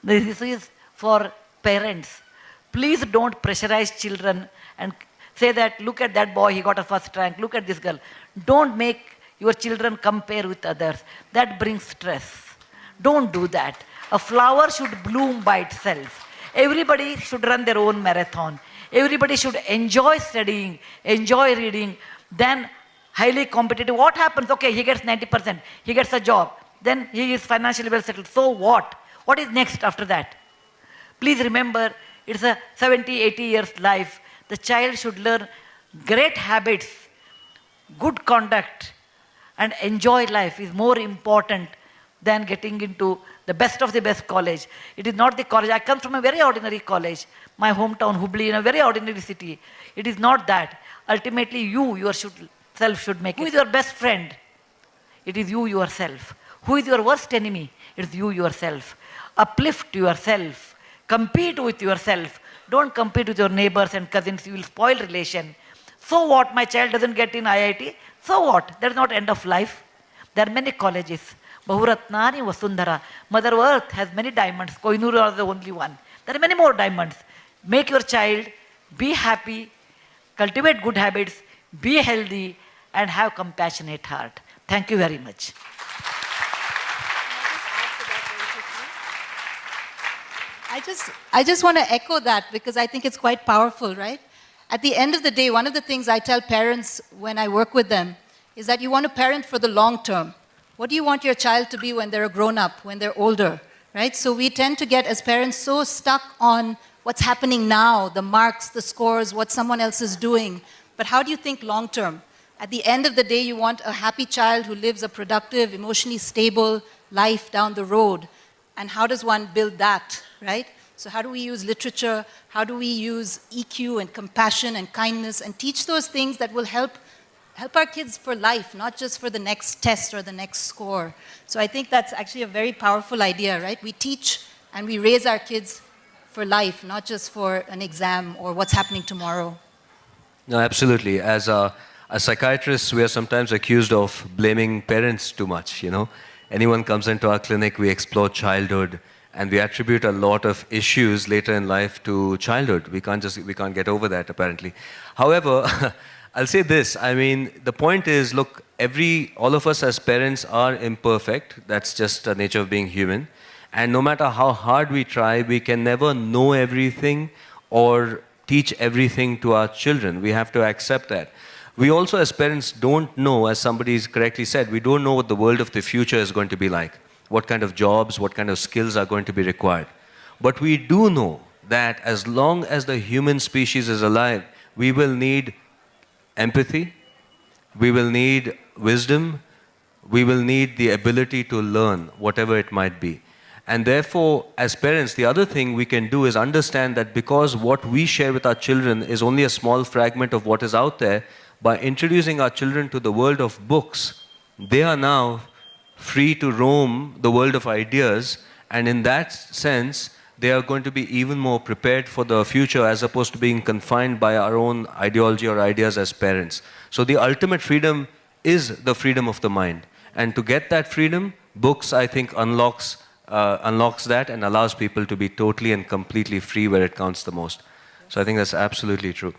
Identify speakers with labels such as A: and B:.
A: This is for parents. Please don't pressurize children and say that, look at that boy, he got a first rank, look at this girl. Don't make your children compare with others. That brings stress. Don't do that. A flower should bloom by itself. Everybody should run their own marathon. Everybody should enjoy studying, enjoy reading, then highly competitive. What happens? Okay, he gets 90%, he gets a job, then he is financially well settled. So what? What is next after that? Please remember, it's a 70, 80 years life. The child should learn great habits, good conduct, and enjoy life is more important than getting into the best of the best college. It is not the college. I come from a very ordinary college, my hometown, Hubli, in a very ordinary city. It is not that. Ultimately, you yourself should make it. Who is your best friend? It is you yourself. Who is your worst enemy? It is you yourself. Uplift yourself. Compete with yourself. Don't compete with your neighbors and cousins. You will spoil relation. So what? My child doesn't get in IIT? So what? That is not end of life. There are many colleges. Bahuratnani Vasundhara. Mother Earth has many diamonds. Koinur is the only one. There are many more diamonds. Make your child be happy, cultivate good habits, be healthy, and have compassionate heart. Thank you very much.
B: I just want to echo that because I think it's quite powerful, right? At the end of the day, one of the things I tell parents when I work with them is that you want to parent for the long term. What do you want your child to be when they're a grown-up, when they're older, right? So we tend to get, as parents, so stuck on what's happening now, the marks, the scores, what someone else is doing. But how do you think long-term? At the end of the day, you want a happy child who lives a productive, emotionally stable life down the road. And how does one build that, right? So how do we use literature? How do we use EQ and compassion and kindness and teach those things that will help our kids for life, not just for the next test or the next score. So I think that's actually a very powerful idea, right? We teach and we raise our kids for life, not just for an exam or what's happening tomorrow.
C: No, absolutely. As a psychiatrist, we are sometimes accused of blaming parents too much, you know. Anyone comes into our clinic, we explore childhood, and we attribute a lot of issues later in life to childhood. We can't get over that, apparently. However, I'll say this, I mean, the point is, look, all of us as parents are imperfect. That's just the nature of being human. And no matter how hard we try, we can never know everything or teach everything to our children. We have to accept that. We also, as parents, don't know, as somebody correctly said, we don't know what the world of the future is going to be like. What kind of jobs, what kind of skills are going to be required. But we do know that as long as the human species is alive, we will need empathy, we will need wisdom, we will need the ability to learn, whatever it might be. And therefore, as parents, the other thing we can do is understand that because what we share with our children is only a small fragment of what is out there, by introducing our children to the world of books, they are now free to roam the world of ideas, and in that sense, they are going to be even more prepared for the future as opposed to being confined by our own ideology or ideas as parents. So the ultimate freedom is the freedom of the mind. And to get that freedom, books, I think, unlocks that and allows people to be totally and completely free where it counts the most. So I think that's absolutely true.